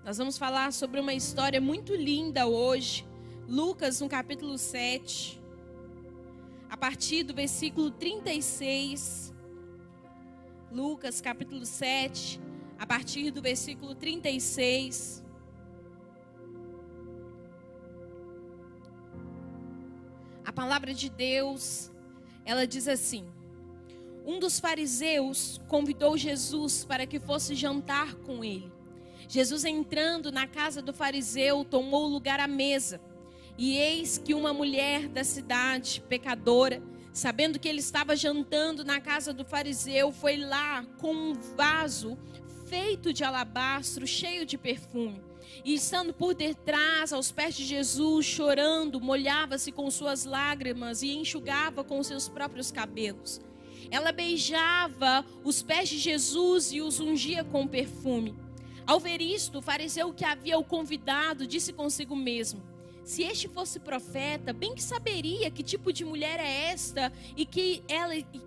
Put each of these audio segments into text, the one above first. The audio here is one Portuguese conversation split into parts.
Nós vamos falar sobre uma história muito linda hoje. Lucas, no capítulo 7, a partir do versículo 36. Lucas, capítulo 7, a partir do versículo 36. A palavra de Deus, ela diz assim: um dos fariseus convidou Jesus para que fosse jantar com ele. Jesus, entrando na casa do fariseu, tomou lugar à mesa. E eis que uma mulher da cidade, pecadora, sabendo que ele estava jantando na casa do fariseu, foi lá com um vaso feito de alabastro, cheio de perfume. E estando por detrás, aos pés de Jesus, chorando, molhava-se com suas lágrimas e enxugava com seus próprios cabelos. Ela beijava os pés de Jesus e os ungia com perfume. Ao ver isto, o fariseu que havia o convidado disse consigo mesmo: se este fosse profeta, bem que saberia que tipo de mulher é esta e que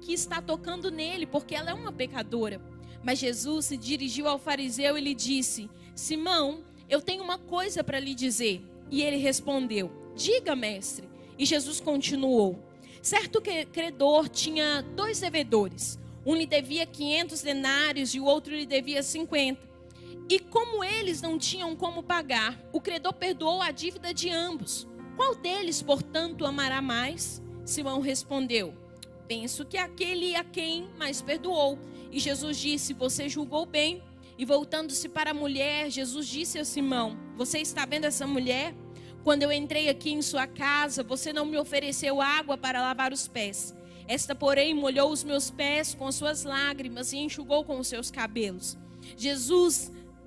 está tocando nele, porque ela é uma pecadora. Mas Jesus se dirigiu ao fariseu e lhe disse: Simão, eu tenho uma coisa para lhe dizer. E ele respondeu: diga, mestre. E Jesus continuou: certo credor tinha 2 devedores. Um lhe devia 500 denários e o outro lhe devia 50. E como eles não tinham como pagar, o credor perdoou a dívida de ambos. Qual deles, portanto, amará mais? Simão respondeu: penso que aquele a quem mais perdoou. E Jesus disse: você julgou bem. E voltando-se para a mulher, Jesus disse a Simão: você está vendo essa mulher? Quando eu entrei aqui em sua casa, você não me ofereceu água para lavar os pés. Esta, porém, molhou os meus pés com as suas lágrimas e enxugou com os seus cabelos.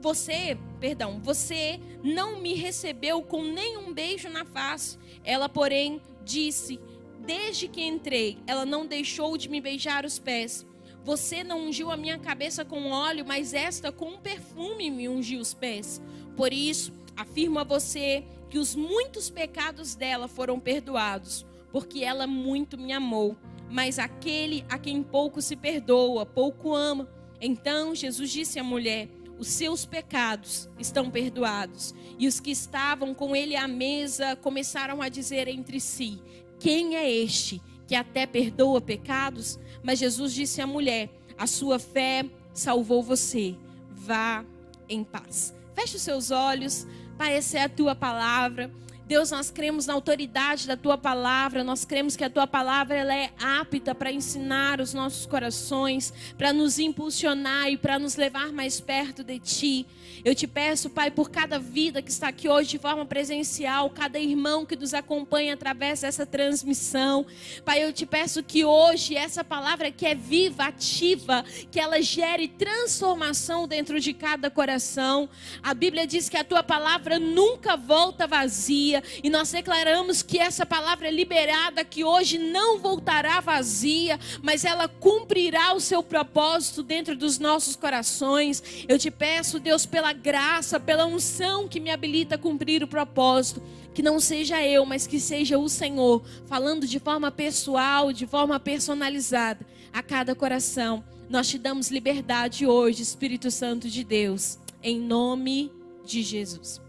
Você não me recebeu com nenhum beijo na face. Ela, porém, disse: desde que entrei, ela não deixou de me beijar os pés. Você não ungiu a minha cabeça com óleo, mas esta com um perfume me ungiu os pés. Por isso, afirmo a você que os muitos pecados dela foram perdoados, porque ela muito me amou. Mas aquele a quem pouco se perdoa, pouco ama. Então Jesus disse à mulher: os seus pecados estão perdoados. E os que estavam com ele à mesa começaram a dizer entre si: quem é este que até perdoa pecados? Mas Jesus disse à mulher: a sua fé salvou você. Vá em paz. Feche os seus olhos. Pai, essa é a tua palavra. Deus, nós cremos na autoridade da tua palavra. Nós cremos que a tua palavra ela é apta para ensinar os nossos corações, para nos impulsionar e para nos levar mais perto de ti. Eu te peço, Pai, por cada vida que está aqui hoje de forma presencial, cada irmão que nos acompanha através dessa transmissão. Pai, eu te peço que hoje essa palavra que é viva, ativa, que ela gere transformação dentro de cada coração. A Bíblia diz que a tua palavra nunca volta vazia. E nós declaramos que essa palavra é liberada, que hoje não voltará vazia, mas ela cumprirá o seu propósito dentro dos nossos corações. Eu te peço, Deus, pela graça, pela unção que me habilita a cumprir o propósito, que não seja eu, mas que seja o Senhor, falando de forma pessoal, de forma personalizada a cada coração. Nós te damos liberdade hoje, Espírito Santo de Deus, em nome de Jesus.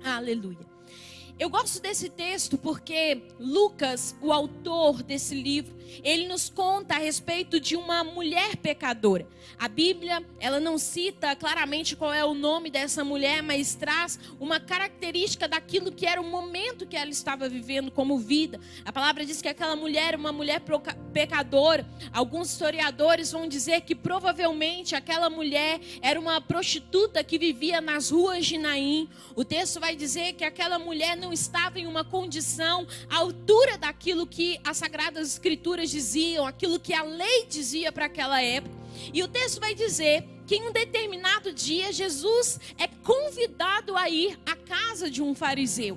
Aleluia. Eu gosto desse texto porque Lucas, o autor desse livro, ele nos conta a respeito de uma mulher pecadora. A Bíblia, ela não cita claramente qual é o nome dessa mulher, mas traz uma característica daquilo que era o momento que ela estava vivendo como vida. A palavra diz que aquela mulher era uma mulher pecadora. Alguns historiadores vão dizer que provavelmente aquela mulher era uma prostituta que vivia nas ruas de Naim. O texto vai dizer que aquela mulher não estava em uma condição à altura daquilo que as Sagradas Escrituras diziam, aquilo que a lei dizia para aquela época. E o texto vai dizer que em um determinado dia Jesus é convidado a ir à casa de um fariseu.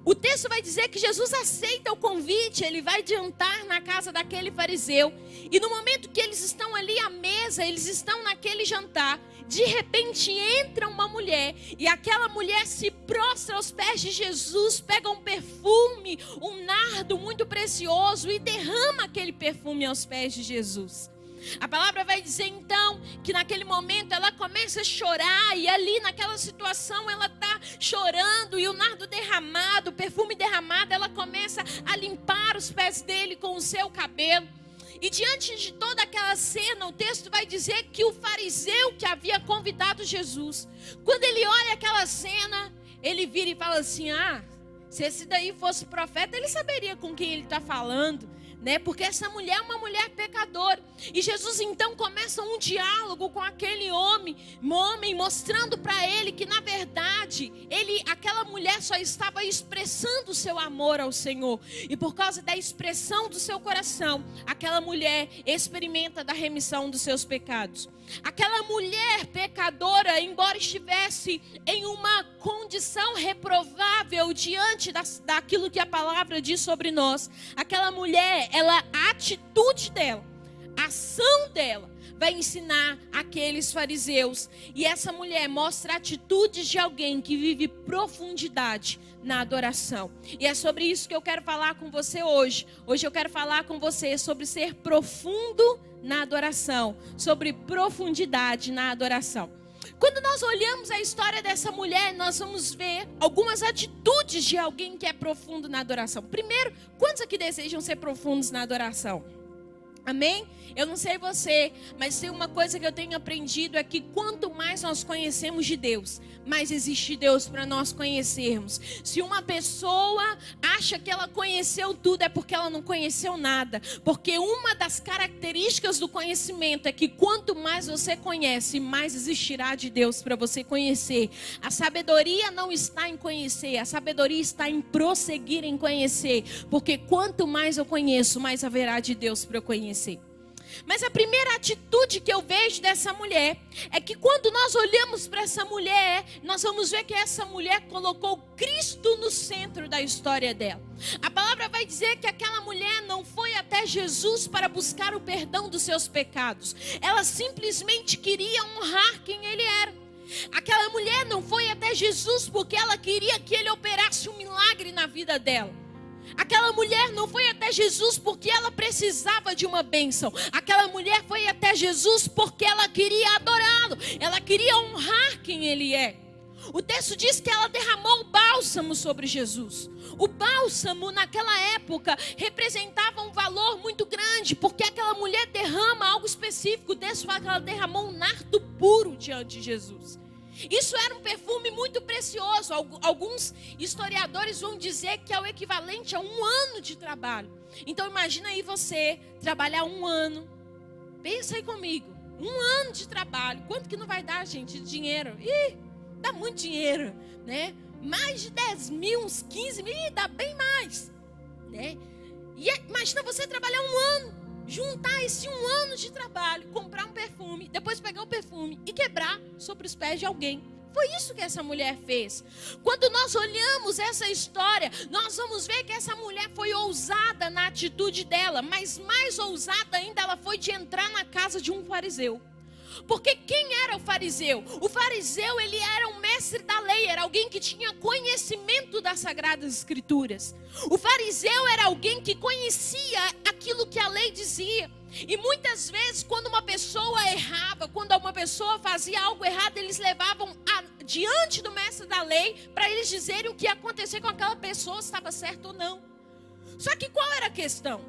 O texto vai dizer que Jesus aceita o convite, ele vai jantar na casa daquele fariseu. E no momento que eles estão ali à mesa, eles estão naquele jantar, de repente entra uma mulher e aquela mulher se prostra aos pés de Jesus, pega um perfume, um nardo muito precioso e derrama aquele perfume aos pés de Jesus. A palavra vai dizer então que naquele momento ela começa a chorar, e ali naquela situação ela está chorando, e o nardo derramado, o perfume derramado, ela começa a limpar os pés dele com o seu cabelo. E diante de toda aquela cena, o texto vai dizer que o fariseu que havia convidado Jesus, quando ele olha aquela cena, ele vira e fala assim: se esse daí fosse profeta, ele saberia com quem ele está falando, né? Porque essa mulher é uma mulher pecadora. E Jesus então começa um diálogo com aquele homem mostrando para ele que na verdade aquela mulher só estava expressando o seu amor ao Senhor, e por causa da expressão do seu coração, aquela mulher experimenta da remissão dos seus pecados. Aquela mulher pecadora, embora estivesse em uma condição reprovável diante daquilo que a palavra diz sobre nós, aquela mulher, a atitude dela, a ação dela, vai ensinar aqueles fariseus. E essa mulher mostra atitudes de alguém que vive profundidade na adoração. E é sobre isso que eu quero falar com você hoje. Hoje eu quero falar com você sobre ser profundo na adoração, sobre profundidade na adoração. Quando nós olhamos a história dessa mulher, nós vamos ver algumas atitudes de alguém que é profundo na adoração. Primeiro, quantos aqui desejam ser profundos na adoração? Amém? Eu não sei você, mas tem uma coisa que eu tenho aprendido, é que quanto mais nós conhecemos de Deus, mais existe Deus para nós conhecermos. Se uma pessoa acha que ela conheceu tudo, é porque ela não conheceu nada. Porque uma das características do conhecimento é que quanto mais você conhece, mais existirá de Deus para você conhecer. A sabedoria não está em conhecer, a sabedoria está em prosseguir em conhecer. Porque quanto mais eu conheço, mais haverá de Deus para eu conhecer. Mas a primeira atitude que eu vejo dessa mulher é que quando nós olhamos para essa mulher, nós vamos ver que essa mulher colocou Cristo no centro da história dela. A palavra vai dizer que aquela mulher não foi até Jesus para buscar o perdão dos seus pecados. Ela simplesmente queria honrar quem ele era. Aquela mulher não foi até Jesus porque ela queria que ele operasse um milagre na vida dela. Aquela mulher não foi até Jesus porque ela precisava de uma bênção. Aquela mulher foi até Jesus porque ela queria adorá-lo. Ela queria honrar quem ele é. O texto diz que ela derramou o bálsamo sobre Jesus. O bálsamo naquela época representava um valor muito grande, porque aquela mulher derrama algo específico. O texto fala que ela derramou um nardo puro diante de Jesus. Isso era um perfume muito precioso. Alguns historiadores vão dizer que é o equivalente a 1 ano de trabalho. Então imagina aí você trabalhar 1 ano. Pensa aí comigo. 1 ano de trabalho. Quanto que não vai dar, gente, de dinheiro? Dá muito dinheiro, né? Mais de 10 mil, uns 15 mil, dá bem mais, né? E imagina você trabalhar 1 ano. Juntar esse 1 ano de trabalho, comprar um perfume, depois pegar o perfume e quebrar sobre os pés de alguém. Foi isso que essa mulher fez. Quando nós olhamos essa história, nós vamos ver que essa mulher foi ousada na atitude dela, mas mais ousada ainda ela foi de entrar na casa de um fariseu. Porque quem era o fariseu? O fariseu, ele era um mestre da lei, era alguém que tinha conhecimento das Sagradas Escrituras. O fariseu era alguém que conhecia aquilo que a lei dizia. E muitas vezes, quando uma pessoa errava, quando uma pessoa fazia algo errado, eles levavam diante do mestre da lei para eles dizerem o que ia acontecer com aquela pessoa, se estava certo ou não. Só que qual era a questão?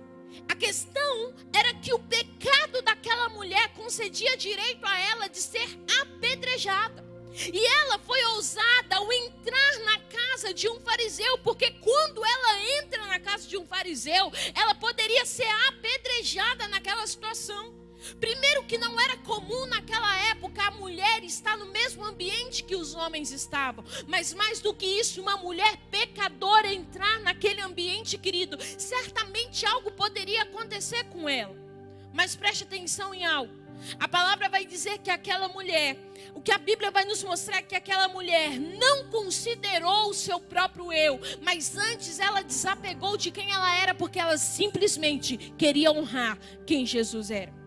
A questão era que o pecado daquela mulher concedia direito a ela de ser apedrejada. E ela foi ousada ao entrar na casa de um fariseu, porque quando ela entra na casa de um fariseu, ela poderia ser apedrejada naquela situação. Primeiro que não era comum naquela época a mulher estar no mesmo ambiente que os homens estavam. Mas mais do que isso, uma mulher pecadora entrar naquele ambiente, querido, certamente algo poderia acontecer com ela. Mas preste atenção em algo. A palavra vai dizer que aquela mulher, o que a Bíblia vai nos mostrar é que aquela mulher não considerou o seu próprio eu, mas antes ela desapegou de quem ela era, porque ela simplesmente queria honrar quem Jesus era.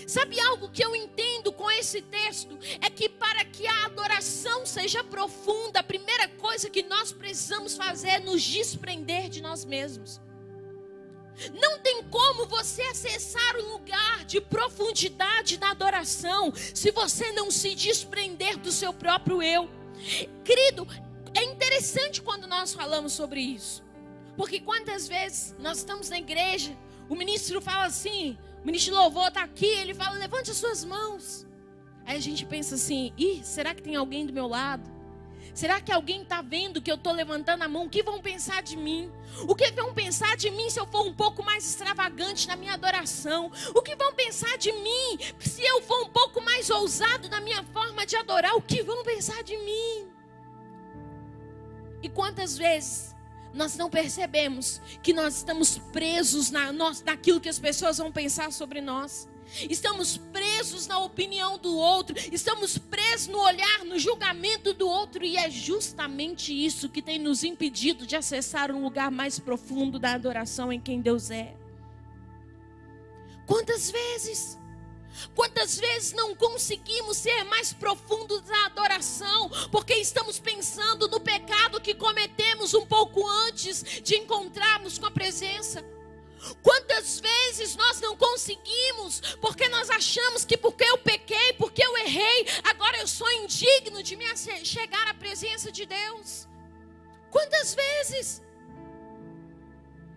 Sabe algo que eu entendo com esse texto? É que para que a adoração seja profunda, a primeira coisa que nós precisamos fazer é nos desprender de nós mesmos. Não tem como você acessar um lugar de profundidade na adoração se você não se desprender do seu próprio eu. Querido, é interessante quando nós falamos sobre isso. Porque quantas vezes nós estamos na igreja, o ministro fala assim, o ministro de louvor está aqui, ele fala, levante as suas mãos. Aí a gente pensa assim, será que tem alguém do meu lado? Será que alguém está vendo que eu estou levantando a mão? O que vão pensar de mim? O que vão pensar de mim se eu for um pouco mais extravagante na minha adoração? O que vão pensar de mim se eu for um pouco mais ousado na minha forma de adorar? O que vão pensar de mim? E quantas vezes nós não percebemos que nós estamos presos naquilo que as pessoas vão pensar sobre nós? Estamos presos na opinião do outro, estamos presos no olhar, no julgamento do outro, e é justamente isso que tem nos impedido de acessar um lugar mais profundo da adoração em quem Deus é. Quantas vezes não conseguimos ser mais profundos na adoração, porque estamos pensando no pecado que cometemos um pouco antes de encontrarmos com a presença? Quantas vezes nós não conseguimos, porque nós achamos que porque eu pequei, porque eu errei, agora eu sou indigno de me chegar à presença de Deus? Quantas vezes?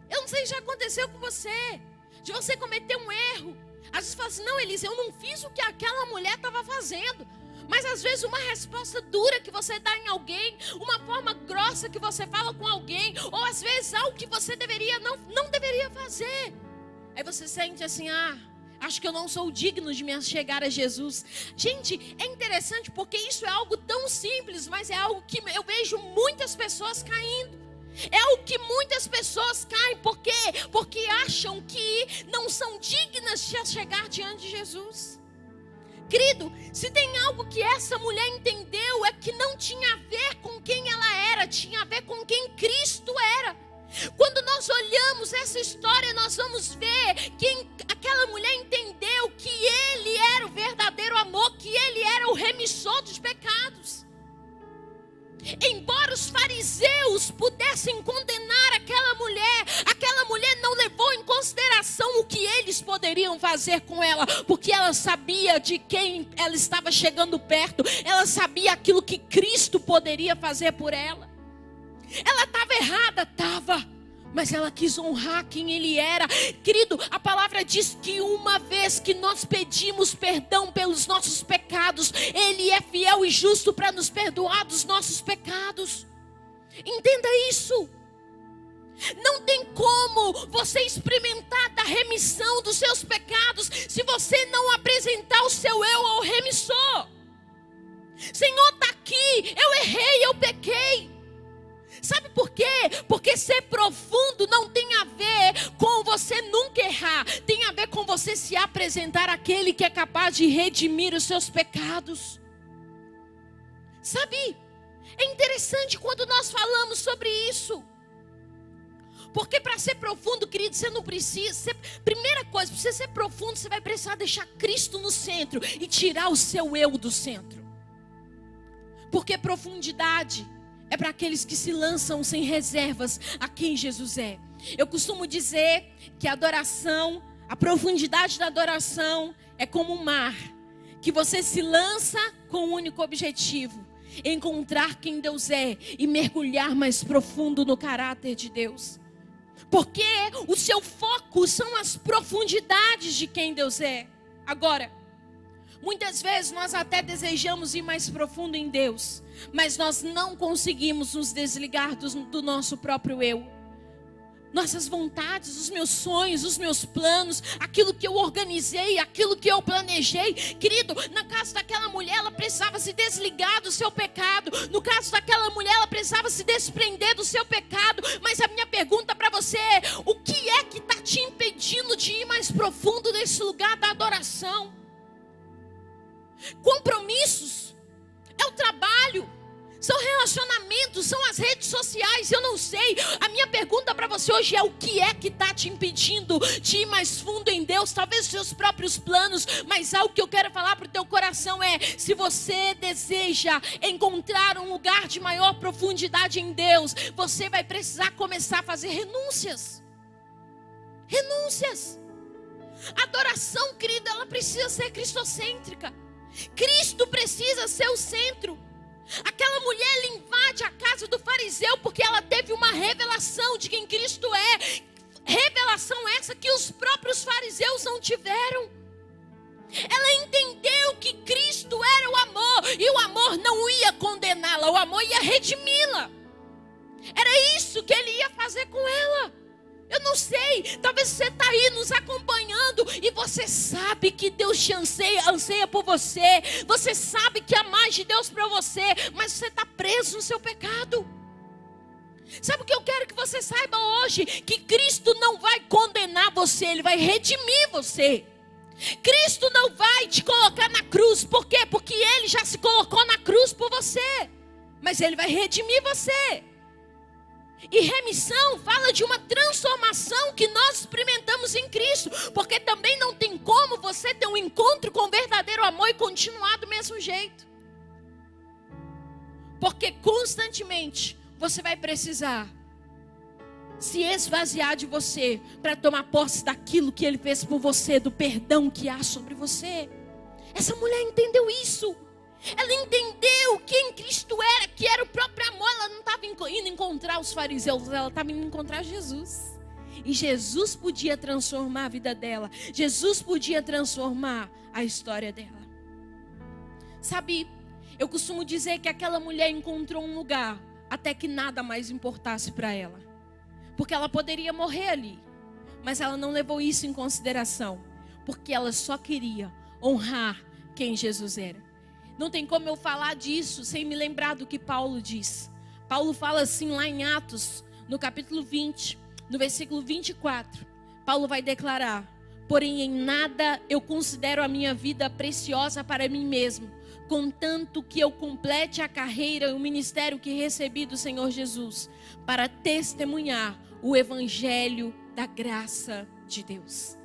Eu não sei se já aconteceu com você, de você cometer um erro. Às vezes fala assim, não, Elisa, eu não fiz o que aquela mulher estava fazendo. Mas às vezes uma resposta dura que você dá em alguém, uma forma grossa que você fala com alguém, ou às vezes algo que você não deveria fazer. Aí você sente assim, acho que eu não sou digno de me chegar a Jesus. Gente, é interessante porque isso é algo tão simples, mas é algo que eu vejo muitas pessoas caindo. É algo que muitas pessoas caem, por quê? Porque acham que não são dignas de chegar diante de Jesus. Querido, se tem algo que essa mulher entendeu, é que não tinha a ver com quem ela era, tinha a ver com quem Cristo era. Quando nós olhamos essa história, nós vamos ver que aquela mulher entendeu que Ele era o verdadeiro amor, que Ele era o remissor dos pecados. Embora os fariseus pudessem condenar aquela mulher não levou em consideração o que eles poderiam fazer com ela, porque ela sabia de quem ela estava chegando perto, ela sabia aquilo que Cristo poderia fazer por ela. Ela estava errada, estava, mas ela quis honrar quem Ele era. Querido, a palavra diz que uma vez que nós pedimos perdão pelos nossos pecados, Ele é fiel e justo para nos perdoar dos nossos pecados. Entenda isso. Não tem como você experimentar da remissão dos seus pecados se você não apresentar o seu eu ao remissor. Senhor, está aqui, eu errei, eu pequei. Sabe por quê? Porque ser profundo não tem a ver com você nunca errar. Tem a ver com você se apresentar àquele que é capaz de redimir os seus pecados. Sabe? É interessante quando nós falamos sobre isso. Porque para ser profundo, querido, você não precisa. Primeira coisa, para você ser profundo, você vai precisar deixar Cristo no centro e tirar o seu eu do centro. Porque profundidade é para aqueles que se lançam sem reservas a quem Jesus é. Eu costumo dizer que a adoração, a profundidade da adoração é como um mar, que você se lança com um único objetivo: encontrar quem Deus é e mergulhar mais profundo no caráter de Deus. Porque o seu foco são as profundidades de quem Deus é. Agora, muitas vezes nós até desejamos ir mais profundo em Deus, mas nós não conseguimos nos desligar do nosso próprio eu. Nossas vontades, os meus sonhos, os meus planos, aquilo que eu organizei, aquilo que eu planejei. Querido, no caso daquela mulher, ela precisava se desligar do seu pecado. No caso daquela mulher, ela precisava se desprender do seu pecado. Mas a minha pergunta para você é: o que é que está te impedindo de ir mais profundo nesse lugar da adoração? Compromissos, é o trabalho, são relacionamentos, são as redes sociais, eu não sei. A minha pergunta para você hoje é: o que é que está te impedindo de ir mais fundo em Deus? Talvez os seus próprios planos, mas algo que eu quero falar para o teu coração é: se você deseja encontrar um lugar de maior profundidade em Deus, você vai precisar começar a fazer renúncias. Renúncias. A adoração, querida, ela precisa ser cristocêntrica. Cristo precisa ser o centro. Aquela mulher, ela invade a casa do fariseu porque ela teve uma revelação de quem Cristo é. Revelação essa que os próprios fariseus não tiveram. Ela entendeu que Cristo era o amor, e o amor não ia condená-la, o amor ia redimi-la. Era isso que ele ia fazer com ela. Eu não sei, talvez você está aí nos acompanhando e você sabe que Deus te anseia por você. Você sabe que há mais de Deus para você, mas você está preso no seu pecado. Sabe o que eu quero que você saiba hoje? Que Cristo não vai condenar você, Ele vai redimir você. Cristo não vai te colocar na cruz. Por quê? Porque Ele já se colocou na cruz por você. Mas Ele vai redimir você. E remissão fala de uma transformação que nós experimentamos em Cristo. Porque também não tem como você ter um encontro com o verdadeiro amor e continuar do mesmo jeito. Porque constantemente você vai precisar se esvaziar de você para tomar posse daquilo que Ele fez por você, do perdão que há sobre você. Essa mulher entendeu isso. Ela entendeu quem Cristo era, que era o próprio amor. Ela não estava indo encontrar os fariseus, ela estava indo encontrar Jesus. E Jesus podia transformar a vida dela. Jesus podia transformar a história dela. Sabe, eu costumo dizer que aquela mulher encontrou um lugar até que nada mais importasse para ela. Porque ela poderia morrer ali. Mas ela não levou isso em consideração. Porque ela só queria honrar quem Jesus era. Não tem como eu falar disso sem me lembrar do que Paulo diz. Paulo fala assim lá em Atos, no capítulo 20, no versículo 24. Paulo vai declarar: porém em nada eu considero a minha vida preciosa para mim mesmo, contanto que eu complete a carreira e o ministério que recebi do Senhor Jesus, para testemunhar o evangelho da graça de Deus.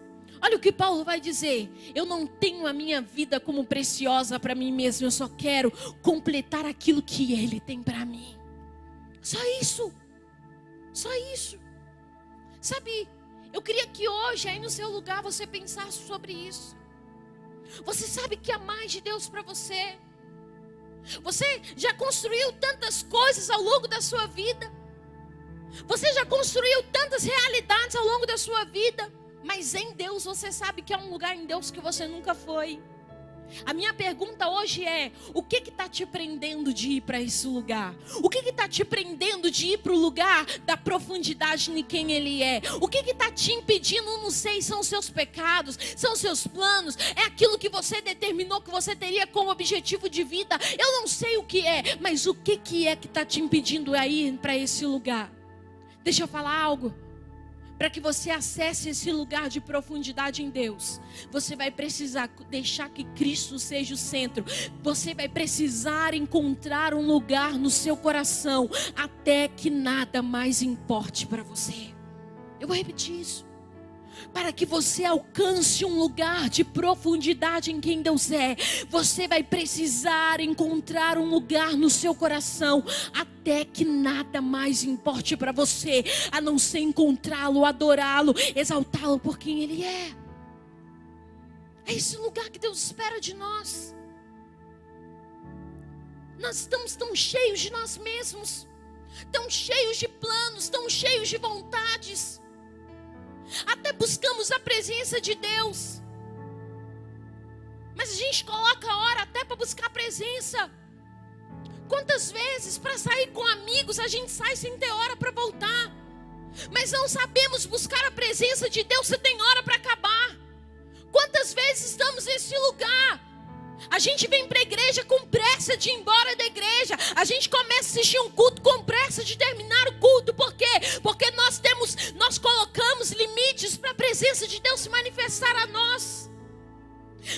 Olha o que Paulo vai dizer: eu não tenho a minha vida como preciosa para mim mesmo, eu só quero completar aquilo que Ele tem para mim. Só isso. Só isso. Sabe, eu queria que hoje aí no seu lugar você pensasse sobre isso. Você sabe que há mais de Deus para você. Você já construiu tantas coisas ao longo da sua vida. Você já construiu tantas realidades ao longo da sua vida. Mas em Deus você sabe que há um lugar em Deus que você nunca foi. A minha pergunta hoje é: o que está te prendendo de ir para esse lugar? O que está te prendendo de ir para o lugar da profundidade em quem Ele é? O que está te impedindo? Não sei, são os seus pecados, são os seus planos, é aquilo que você determinou que você teria como objetivo de vida. Eu não sei o que é, mas o que é que está te impedindo a ir para esse lugar? Deixa eu falar algo. Para que você acesse esse lugar de profundidade em Deus, você vai precisar deixar que Cristo seja o centro. Você vai precisar encontrar um lugar no seu coração, até que nada mais importe para você. Eu vou repetir isso. Para que você alcance um lugar de profundidade em quem Deus é, você vai precisar encontrar um lugar no seu coração, até que nada mais importe para você, a não ser encontrá-lo, adorá-lo, exaltá-lo por quem Ele é. É esse lugar que Deus espera de nós. Nós estamos tão cheios de nós mesmos, tão cheios de planos, tão cheios de vontades. Até buscamos a presença de Deus, mas a gente coloca a hora até para buscar a presença. Quantas vezes para sair com amigos a gente sai sem ter hora para voltar, mas não sabemos buscar a presença de Deus se tem hora para acabar. Quantas vezes estamos nesse lugar? A gente vem para a igreja com pressa de ir embora da igreja. A gente começa a assistir um culto com pressa de terminar o culto. Por quê? Porque nós colocamos limites para a presença de Deus se manifestar a nós.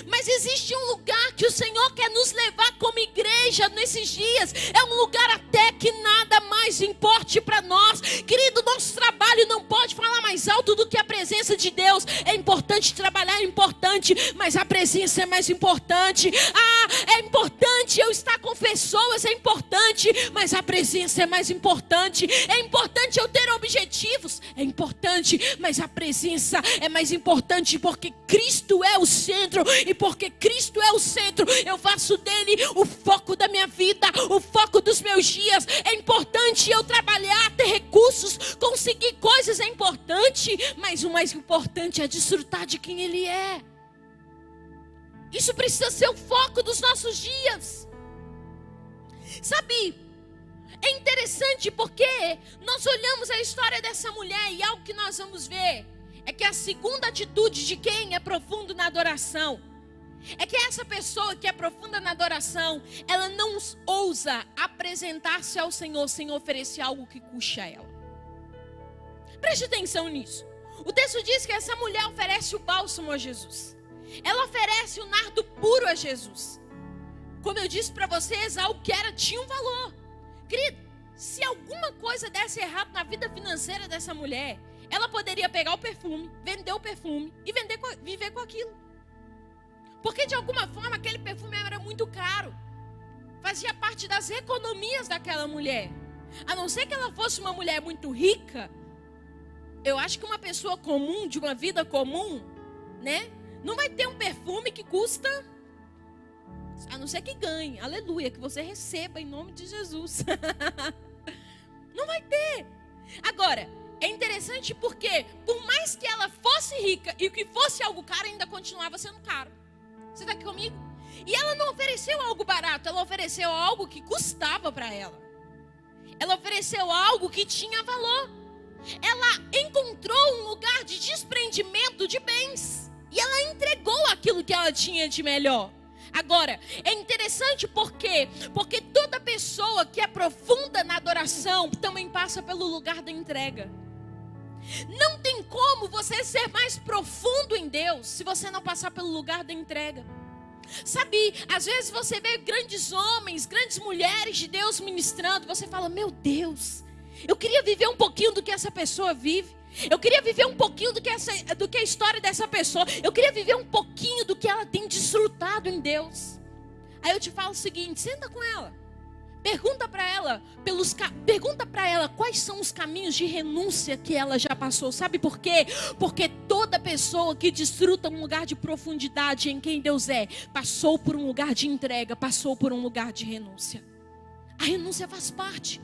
Mas existe um lugar que o Senhor quer nos levar como igreja nesses dias. É um lugar até que nada mais importe para nós. Querido, nosso trabalho não pode falar mais mais alto do que a presença de Deus. É importante trabalhar, é importante, mas a presença é mais importante. É importante eu estar com pessoas, é importante, mas a presença é mais importante. É importante eu ter objetivos, é importante, mas a presença é mais importante, porque Cristo é o centro, e porque Cristo é o centro, eu faço dele o foco da minha vida, o foco dos meus dias. É importante eu trabalhar, ter recursos, conseguir coisas, é importante, mas o mais importante é desfrutar de quem Ele é. Isso precisa ser o foco dos nossos dias. Sabe, é interessante porque nós olhamos a história dessa mulher e algo que nós vamos ver é que a segunda atitude de quem é profundo na adoração é que essa pessoa que é profunda na adoração, ela não ousa apresentar-se ao Senhor sem oferecer algo que custe a ela. Preste atenção nisso. O texto diz que essa mulher oferece o bálsamo a Jesus. Ela oferece o nardo puro a Jesus. Como eu disse para vocês, algo que tinha um valor. Querido, se alguma coisa desse errado na vida financeira dessa mulher, ela poderia pegar o perfume, vender o perfume e viver com aquilo. Porque de alguma forma aquele perfume era muito caro. Fazia parte das economias daquela mulher. A não ser que ela fosse uma mulher muito rica, eu acho que uma pessoa comum, de uma vida comum, né? Não vai ter um perfume que custa, a não ser que ganhe, aleluia, que você receba em nome de Jesus. Não vai ter. Agora, é interessante porque, por mais que ela fosse rica e que fosse algo caro, ainda continuava sendo caro. Você está aqui comigo? E ela não ofereceu algo barato, ela ofereceu algo que custava para ela. Ela ofereceu algo que tinha valor. Ela encontrou um lugar de desprendimento de bens. E ela entregou aquilo que ela tinha de melhor. Agora, é interessante porque toda pessoa que é profunda na adoração também passa pelo lugar da entrega. Não tem como você ser mais profundo em Deus se você não passar pelo lugar da entrega. Sabe, às vezes você vê grandes homens, grandes mulheres de Deus ministrando, você fala, meu Deus, eu queria viver um pouquinho do que essa pessoa vive. Eu queria viver um pouquinho do que a história dessa pessoa. Eu queria viver um pouquinho do que ela tem desfrutado em Deus. Aí eu te falo o seguinte, senta com ela. Pergunta para ela quais são os caminhos de renúncia que ela já passou. Sabe por quê? Porque toda pessoa que desfruta um lugar de profundidade em quem Deus é, passou por um lugar de entrega, passou por um lugar de renúncia. A renúncia faz parte.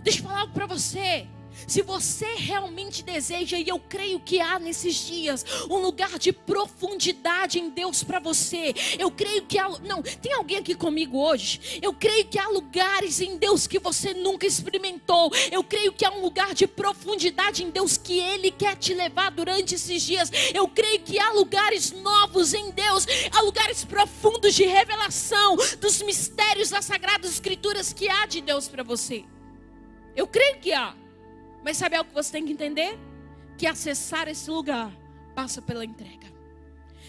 Deixa eu falar algo para você. Se você realmente deseja, e eu creio que há nesses dias um lugar de profundidade em Deus para você, eu creio que há, não, tem alguém aqui comigo hoje? Eu creio que há lugares em Deus que você nunca experimentou. Eu creio que há um lugar de profundidade em Deus que Ele quer te levar durante esses dias. Eu creio que há lugares novos em Deus, há lugares profundos de revelação dos mistérios das Sagradas Escrituras que há de Deus para você. Eu creio que há. Mas sabe algo que você tem que entender? Que acessar esse lugar passa pela entrega.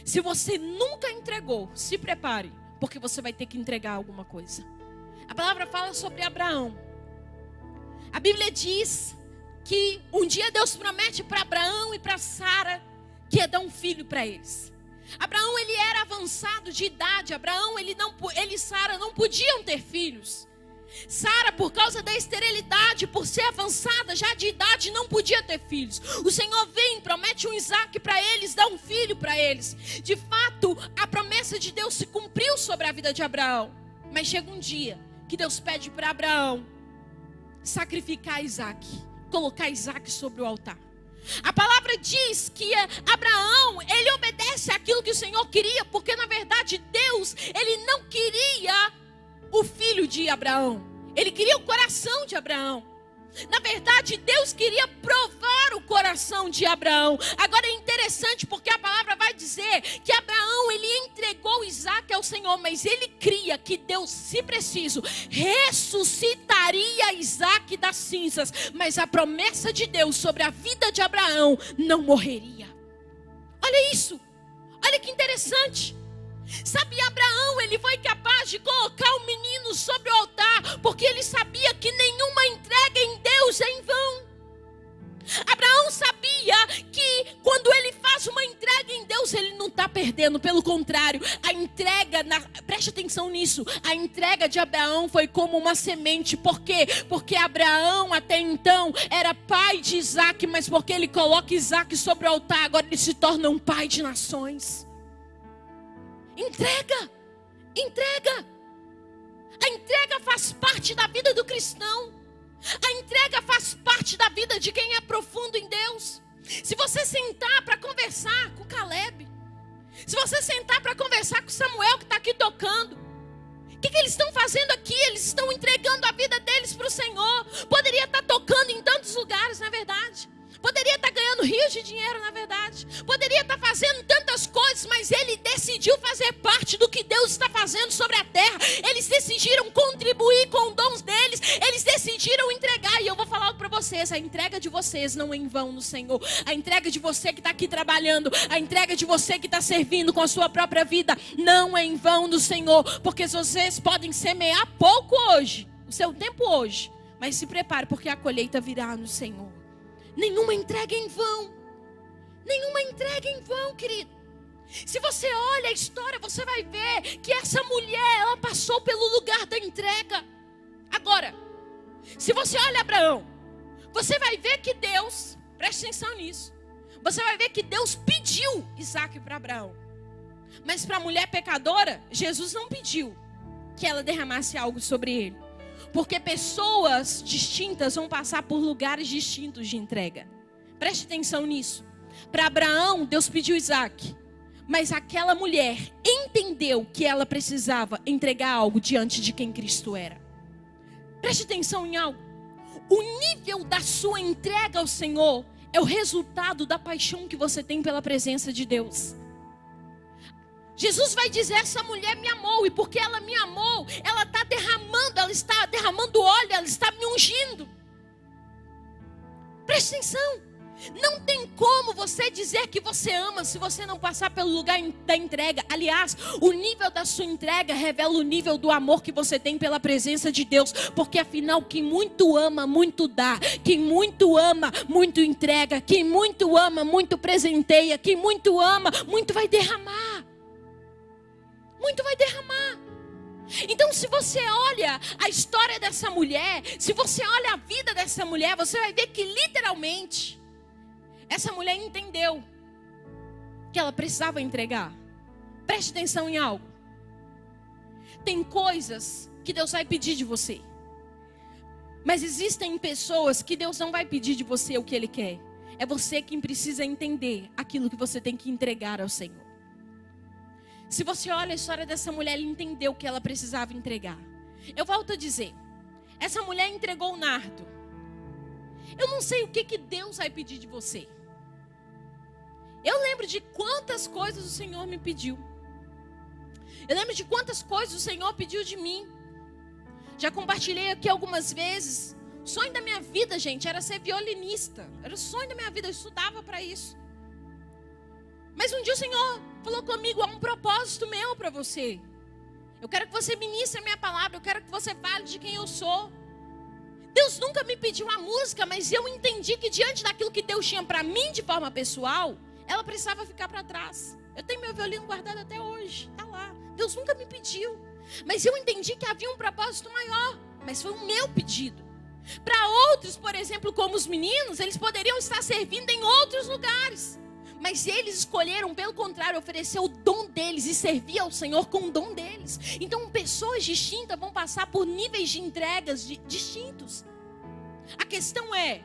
Se você nunca entregou, se prepare, porque você vai ter que entregar alguma coisa. A palavra fala sobre Abraão. A Bíblia diz que um dia Deus promete para Abraão e para Sara que ia dar um filho para eles. Abraão, ele era avançado de idade. Abraão, ele e Sara não podiam ter filhos. Sara, por causa da esterilidade, por ser avançada já de idade, não podia ter filhos. O Senhor vem, promete um Isaac para eles, dá um filho para eles. De fato, a promessa de Deus se cumpriu sobre a vida de Abraão. Mas chega um dia que Deus pede para Abraão sacrificar Isaac, colocar Isaac sobre o altar. A palavra diz que Abraão, ele obedece àquilo que o Senhor queria, porque na verdade Deus, ele não queria o filho de Abraão, ele queria o coração de Abraão. Na verdade, Deus queria provar o coração de Abraão. Agora é interessante porque a palavra vai dizer que Abraão, ele entregou Isaac ao Senhor, mas ele cria que Deus, se preciso, ressuscitaria Isaac das cinzas. Mas a promessa de Deus sobre a vida de Abraão não morreria. Olha isso, olha que interessante. Sabe, Abraão, ele foi capaz de colocar o menino sobre o altar, porque ele sabia que nenhuma entrega em Deus é em vão. Abraão sabia perdendo. Pelo contrário, preste atenção nisso. A entrega de Abraão foi como uma semente. Por quê? Porque Abraão até então era pai de Isaac, mas porque ele coloca Isaac sobre o altar, agora ele se torna um pai de nações. Entrega. A entrega faz parte da vida do cristão. A entrega faz parte da vida de quem é profundo em Deus. Se você sentar para conversar com Caleb, se você sentar para conversar com Samuel que está aqui tocando, o que eles estão fazendo aqui? Eles estão entregando a vida deles para o Senhor. Poderia estar tocando em tantos lugares, na verdade. Poderia estar ganhando rios de dinheiro, na verdade. Poderia estar fazendo tantas coisas, mas ele decidiu fazer parte do que Deus está fazendo sobre a terra. Eles decidiram contribuir com os dons deles. Eles decidiram entregar. E eu vou falar algo para vocês. A entrega de vocês não é em vão no Senhor. A entrega de você que está aqui trabalhando. A entrega de você que está servindo com a sua própria vida. Não é em vão no Senhor. Porque vocês podem semear pouco hoje. O seu tempo hoje. Mas se prepare, porque a colheita virá no Senhor. Nenhuma entrega em vão. Nenhuma entrega em vão, querido. Se você olha a história, você vai ver que essa mulher, ela passou pelo lugar da entrega. Agora, se você olha Abraão, você vai ver que Deus, preste atenção nisso, você vai ver que Deus pediu Isaac para Abraão. Mas para a mulher pecadora, Jesus não pediu que ela derramasse algo sobre ele. Porque pessoas distintas vão passar por lugares distintos de entrega. Preste atenção nisso. Para Abraão, Deus pediu Isaac. Mas aquela mulher entendeu que ela precisava entregar algo diante de quem Cristo era. Preste atenção em algo. O nível da sua entrega ao Senhor é o resultado da paixão que você tem pela presença de Deus. Jesus vai dizer, essa mulher me amou, e porque ela me amou, ela está derramando óleo, ela está me ungindo. Preste atenção, não tem como você dizer que você ama se você não passar pelo lugar da entrega. Aliás, o nível da sua entrega revela o nível do amor que você tem pela presença de Deus. Porque afinal, quem muito ama, muito dá. Quem muito ama, muito entrega. Quem muito ama, muito presenteia. Quem muito ama, muito vai derramar. Muito vai derramar. Então, se você olha a história dessa mulher, se você olha a vida dessa mulher, você vai ver que literalmente essa mulher entendeu que ela precisava entregar. Preste atenção em algo. Tem coisas que Deus vai pedir de você, mas existem pessoas que Deus não vai pedir de você o que Ele quer. É você quem precisa entender aquilo que você tem que entregar ao Senhor. Se você olha a história dessa mulher, ela entendeu o que ela precisava entregar. Eu volto a dizer, essa mulher entregou o nardo. Eu não sei o que Deus vai pedir de você. Eu lembro de quantas coisas o Senhor me pediu. Eu lembro de quantas coisas o Senhor pediu de mim. Já compartilhei aqui algumas vezes. O sonho da minha vida, gente, era ser violinista. Era o sonho da minha vida, eu estudava para isso. Mas um dia o Senhor falou comigo, há um propósito meu para você. Eu quero que você ministre a minha palavra, eu quero que você fale de quem eu sou. Deus nunca me pediu a música, mas eu entendi que diante daquilo que Deus tinha para mim de forma pessoal, ela precisava ficar para trás. Eu tenho meu violino guardado até hoje, está lá. Deus nunca me pediu, mas eu entendi que havia um propósito maior, mas foi o meu pedido. Para outros, por exemplo, como os meninos, eles poderiam estar servindo em outros lugares. Mas eles escolheram, pelo contrário, oferecer o dom deles e servir ao Senhor com o dom deles. Então, pessoas distintas vão passar por níveis de entregas distintos. A questão é,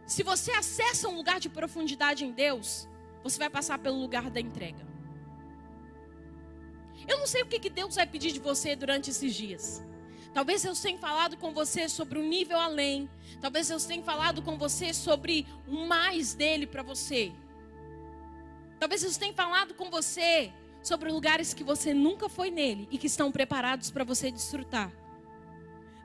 se você acessa um lugar de profundidade em Deus, você vai passar pelo lugar da entrega. Eu não sei o que Deus vai pedir de você durante esses dias. Talvez eu tenha falado com você sobre um nível além. Talvez eu tenha falado com você sobre o mais dele para você. Talvez eu tenha falado com você sobre lugares que você nunca foi nele e que estão preparados para você desfrutar.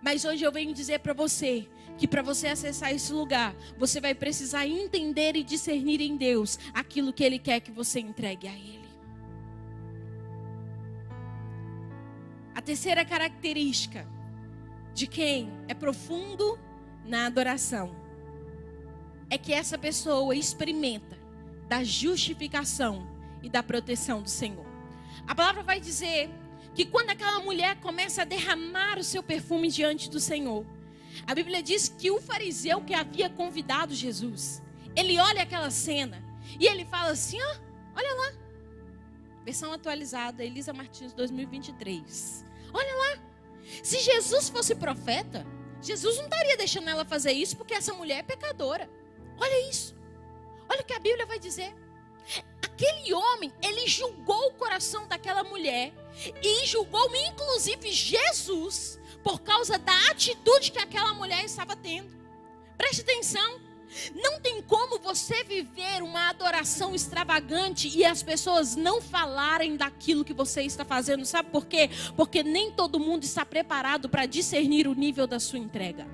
Mas hoje eu venho dizer para você que para você acessar esse lugar, você vai precisar entender e discernir em Deus aquilo que Ele quer que você entregue a Ele. A terceira característica de quem é profundo na adoração é que essa pessoa experimenta da justificação e da proteção do Senhor. A palavra vai dizer que quando aquela mulher começa a derramar o seu perfume diante do Senhor, a Bíblia diz que o fariseu que havia convidado Jesus, ele olha aquela cena e ele fala assim, olha lá, versão atualizada, Elisa Martins 2023, olha lá, se Jesus fosse profeta, Jesus não estaria deixando ela fazer isso, porque essa mulher é pecadora. Olha isso, olha o que a Bíblia vai dizer. Aquele homem, ele julgou o coração daquela mulher e julgou inclusive Jesus por causa da atitude que aquela mulher estava tendo. Preste atenção, não tem como você viver uma adoração extravagante e as pessoas não falarem daquilo que você está fazendo. Sabe por quê? Porque nem todo mundo está preparado para discernir o nível da sua entrega.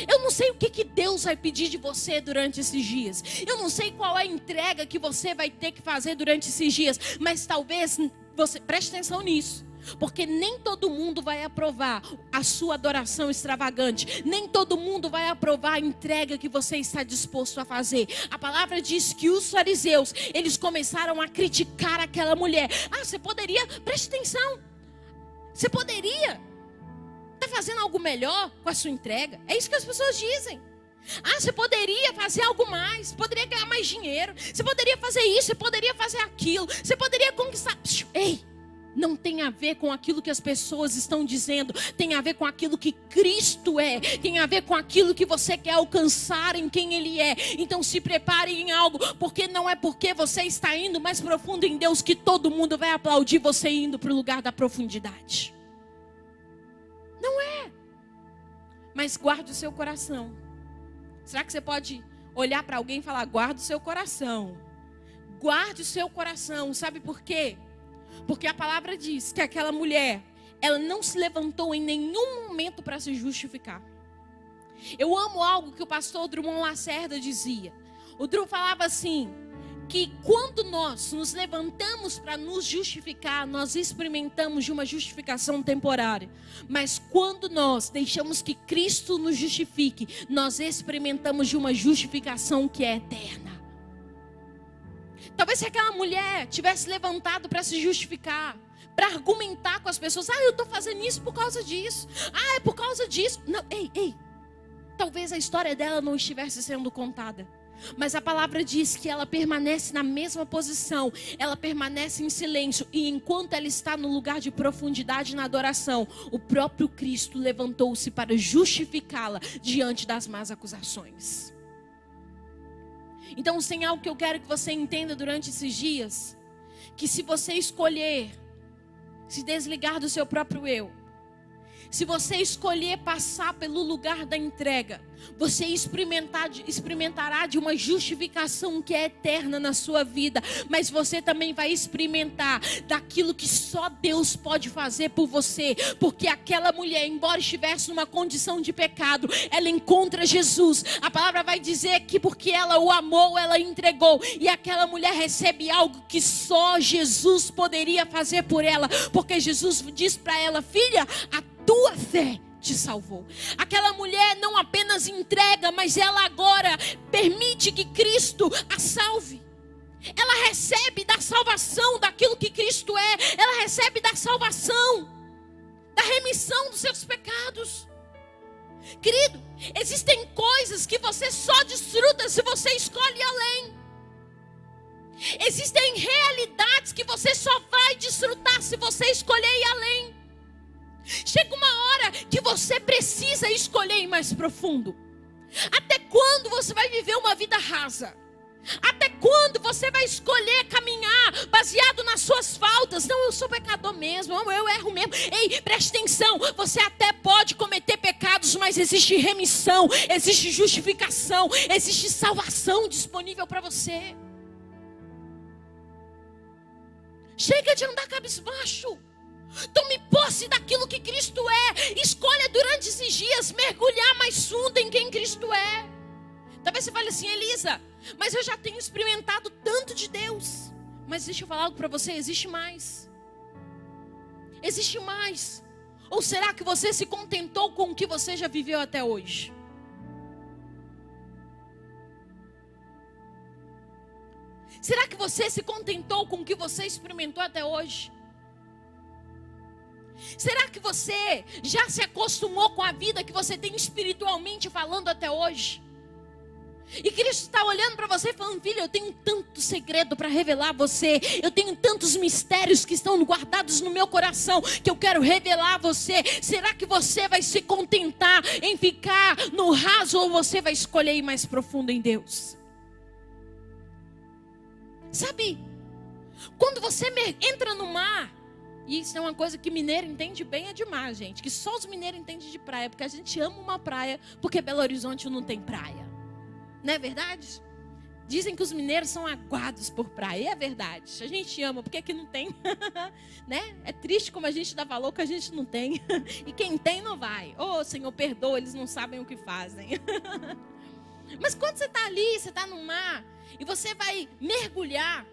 Eu não sei o que Deus vai pedir de você durante esses dias. Eu não sei qual é a entrega que você vai ter que fazer durante esses dias. Mas talvez você preste atenção nisso. Porque nem todo mundo vai aprovar a sua adoração extravagante. Nem todo mundo vai aprovar a entrega que você está disposto a fazer. A palavra diz que os fariseus, eles começaram a criticar aquela mulher. Você poderia, preste atenção, você poderia estar fazendo algo melhor com a sua entrega. É isso que as pessoas dizem. Você poderia fazer algo mais, poderia ganhar mais dinheiro, você poderia fazer isso, você poderia fazer aquilo, você poderia conquistar. Ei, não tem a ver com aquilo que as pessoas estão dizendo, tem a ver com aquilo que Cristo é, tem a ver com aquilo que você quer alcançar em quem Ele é. Então se prepare em algo, porque não é porque você está indo mais profundo em Deus que todo mundo vai aplaudir você indo para o lugar da profundidade. Não é. Mas guarde o seu coração. Será que você pode olhar para alguém e falar, guarde o seu coração? Guarde o seu coração, sabe por quê? Porque a palavra diz que aquela mulher, ela não se levantou em nenhum momento para se justificar. Eu amo algo que o pastor Drummond Lacerda dizia. O Drummond falava assim, que quando nós nos levantamos para nos justificar, nós experimentamos de uma justificação temporária. Mas quando nós deixamos que Cristo nos justifique, nós experimentamos de uma justificação que é eterna. Talvez se aquela mulher tivesse levantado para se justificar, para argumentar com as pessoas, eu estou fazendo isso por causa disso, é por causa disso. Não, ei, talvez a história dela não estivesse sendo contada, mas a palavra diz que ela permanece na mesma posição, ela permanece em silêncio, e enquanto ela está no lugar de profundidade na adoração, o próprio Cristo levantou-se para justificá-la diante das más acusações. Então tem algo que eu quero que você entenda durante esses dias, que se você escolher se desligar do seu próprio eu, se você escolher passar pelo lugar da entrega, você experimentará de uma justificação que é eterna na sua vida. Mas você também vai experimentar daquilo que só Deus pode fazer por você. Porque aquela mulher, embora estivesse numa condição de pecado, ela encontra Jesus. A palavra vai dizer que porque ela o amou, ela entregou. E aquela mulher recebe algo que só Jesus poderia fazer por ela. Porque Jesus diz para ela, filha, a tua fé te salvou. Aquela mulher não apenas entrega, mas ela agora permite que Cristo a salve. Ela recebe da salvação daquilo que Cristo é. Ela recebe da salvação, da remissão dos seus pecados. Querido, existem coisas que você só desfruta se você escolhe ir além. Existem realidades que você só vai desfrutar se você escolher ir além. Chega uma hora que você precisa escolher ir mais profundo. Até quando você vai viver uma vida rasa? Até quando você vai escolher caminhar baseado nas suas faltas? Não, eu sou pecador mesmo, eu erro mesmo. Ei, preste atenção, você até pode cometer pecados, mas existe remissão, existe justificação, existe salvação disponível para você. Chega de andar cabisbaixo. Tome posse daquilo que Cristo é. Escolha durante esses dias mergulhar mais fundo em quem Cristo é. Talvez você fale assim, Elisa, mas eu já tenho experimentado tanto de Deus. Mas deixa eu falar algo para você, existe mais. Existe mais. Ou será que você se contentou com o que você já viveu até hoje? Será que você se contentou com o que você experimentou até hoje? Será que você já se acostumou com a vida que você tem espiritualmente falando até hoje? E Cristo está olhando para você e falando: filho, eu tenho tanto segredo para revelar a você. Eu tenho tantos mistérios que estão guardados no meu coração que eu quero revelar a você. Será que você vai se contentar em ficar no raso ou você vai escolher ir mais profundo em Deus? Sabe, quando você entra no mar, e isso é uma coisa que mineiro entende bem, é demais, gente. Que só os mineiros entendem de praia, porque a gente ama uma praia, porque Belo Horizonte não tem praia. Não é verdade? Dizem que os mineiros são aguados por praia, e é verdade. A gente ama, porque aqui não tem. Né? É triste como a gente dá valor que a gente não tem. E quem tem não vai. Oh, Senhor, perdoa, eles não sabem o que fazem. Mas quando você está ali, você está no mar, e você vai mergulhar,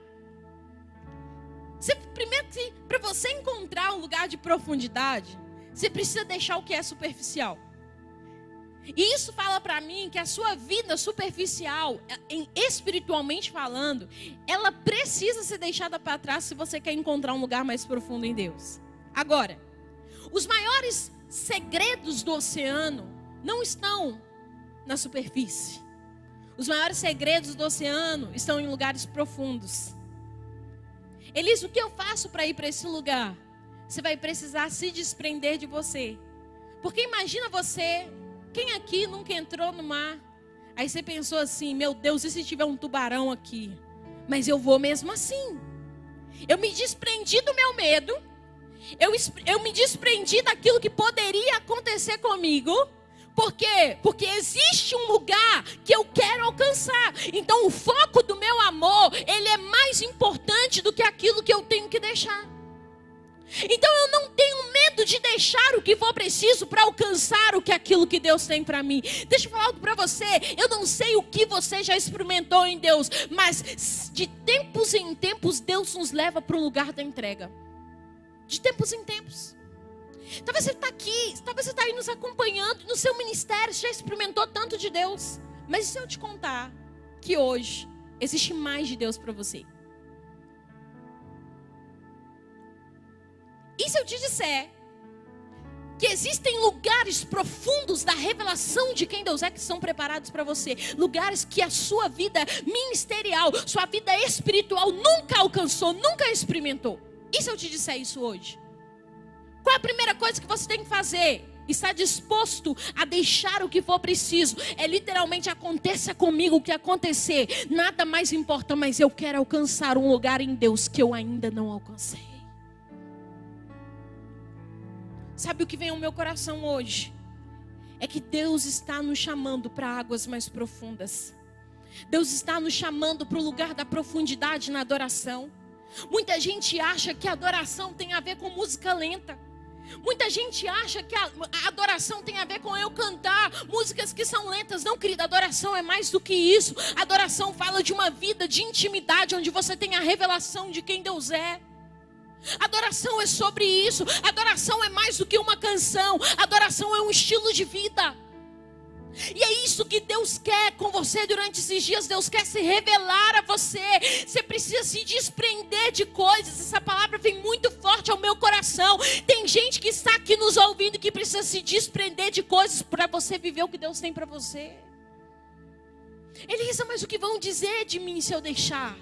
primeiro, para você encontrar um lugar de profundidade, você precisa deixar o que é superficial. E isso fala para mim que a sua vida superficial, espiritualmente falando, ela precisa ser deixada para trás se você quer encontrar um lugar mais profundo em Deus. Agora, os maiores segredos do oceano não estão na superfície. Os maiores segredos do oceano estão em lugares profundos. Elis, o que eu faço para ir para esse lugar? Você vai precisar se desprender de você. Porque imagina você, quem aqui nunca entrou no mar? Aí você pensou assim: meu Deus, e se tiver um tubarão aqui? Mas eu vou mesmo assim. Eu me desprendi do meu medo. Eu me desprendi daquilo que poderia acontecer comigo. Por quê? Porque existe um lugar que eu quero alcançar. Então o foco do meu amor, ele é mais importante do que aquilo que eu tenho que deixar. Então eu não tenho medo de deixar o que for preciso para alcançar aquilo que Deus tem para mim. Deixa eu falar algo para você. Eu não sei o que você já experimentou em Deus, mas de tempos em tempos Deus nos leva para o lugar da entrega. De tempos em tempos. Talvez você está aqui, talvez você está aí nos acompanhando no seu ministério, você já experimentou tanto de Deus. Mas e se eu te contar que hoje existe mais de Deus para você? E se eu te disser que existem lugares profundos da revelação de quem Deus é que são preparados para você? Lugares que a sua vida ministerial, sua vida espiritual nunca alcançou, nunca experimentou. E se eu te disser isso hoje? Qual é a primeira coisa que você tem que fazer? Está disposto a deixar o que for preciso. É literalmente: aconteça comigo o que acontecer. Nada mais importa, mas eu quero alcançar um lugar em Deus que eu ainda não alcancei. Sabe o que vem ao meu coração hoje? É que Deus está nos chamando para águas mais profundas. Deus está nos chamando para o lugar da profundidade na adoração. Muita gente acha que a adoração tem a ver com música lenta. Muita gente acha que a adoração tem a ver com eu cantar músicas que são lentas. Não, querida, adoração é mais do que isso. Adoração fala de uma vida de intimidade, onde você tem a revelação de quem Deus é. Adoração é sobre isso. Adoração é mais do que uma canção. Adoração é um estilo de vida. E é isso que Deus quer com você durante esses dias. Deus quer se revelar a você. Você precisa se desprender de coisas. Essa palavra vem muito forte ao meu coração. Tem gente que está aqui nos ouvindo que precisa se desprender de coisas para você viver o que Deus tem para você. Elisa, mas o que vão dizer de mim se eu deixar?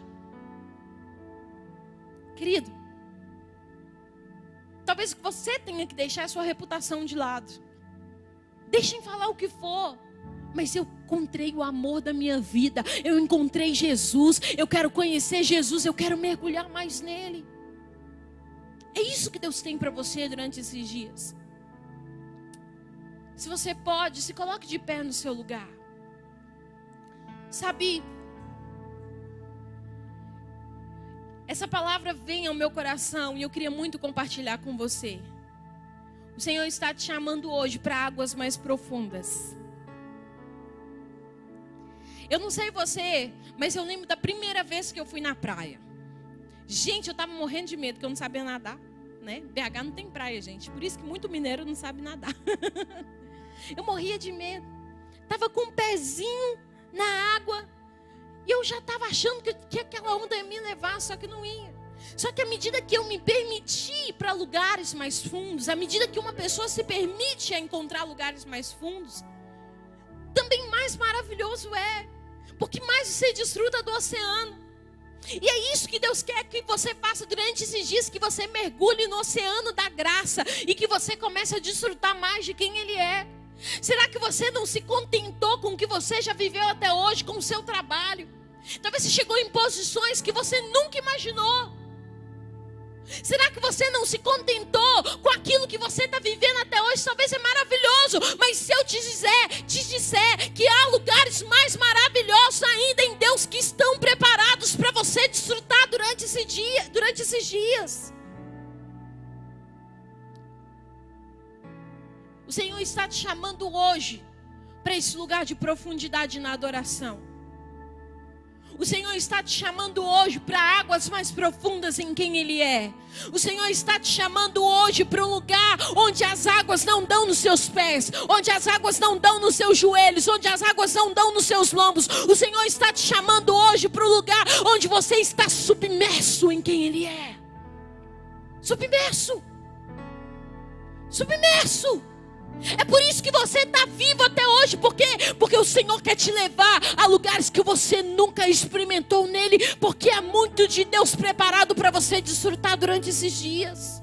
Querido, talvez você tenha que deixar a sua reputação de lado. Deixem falar o que for, mas eu encontrei o amor da minha vida. Eu encontrei Jesus. Eu quero conhecer Jesus. Eu quero mergulhar mais nele. É isso que Deus tem para você durante esses dias. Se você pode, se coloque de pé no seu lugar. Sabe, essa palavra vem ao meu coração e eu queria muito compartilhar com você. O Senhor está te chamando hoje para águas mais profundas. Eu não sei você, mas eu lembro da primeira vez que eu fui na praia. Gente, eu estava morrendo de medo, porque eu não sabia nadar, né? BH não tem praia, gente. Por isso que muito mineiro não sabe nadar. Eu morria de medo. Estava com um pezinho na água. E eu já estava achando que aquela onda ia me levar, só que não ia. Só que à medida que eu me permiti ir para lugares mais fundos, à medida que uma pessoa se permite a encontrar lugares mais fundos, também mais maravilhoso é. Porque mais você desfruta do oceano. E é isso que Deus quer que você faça durante esses dias, que você mergulhe no oceano da graça e que você comece a desfrutar mais de quem Ele é. Será que você não se contentou com o que você já viveu até hoje, com o seu trabalho? Talvez você chegou em posições que você nunca imaginou. Será que você não se contentou com aquilo que você está vivendo até hoje? Talvez é maravilhoso, mas se eu te disser que há lugares mais maravilhosos ainda em Deus que estão preparados para você desfrutar durante esses dias. O Senhor está te chamando hoje para esse lugar de profundidade na adoração. O Senhor está te chamando hoje para águas mais profundas em quem Ele é. O Senhor está te chamando hoje para um lugar onde as águas não dão nos seus pés, onde as águas não dão nos seus joelhos, onde as águas não dão nos seus lombos. O Senhor está te chamando hoje para um lugar onde você está submerso em quem Ele é. Submerso. Submerso. É por isso que você está vivo até hoje. Por quê? Porque o Senhor quer te levar a lugares que você nunca experimentou nele. Porque há muito de Deus preparado para você desfrutar durante esses dias.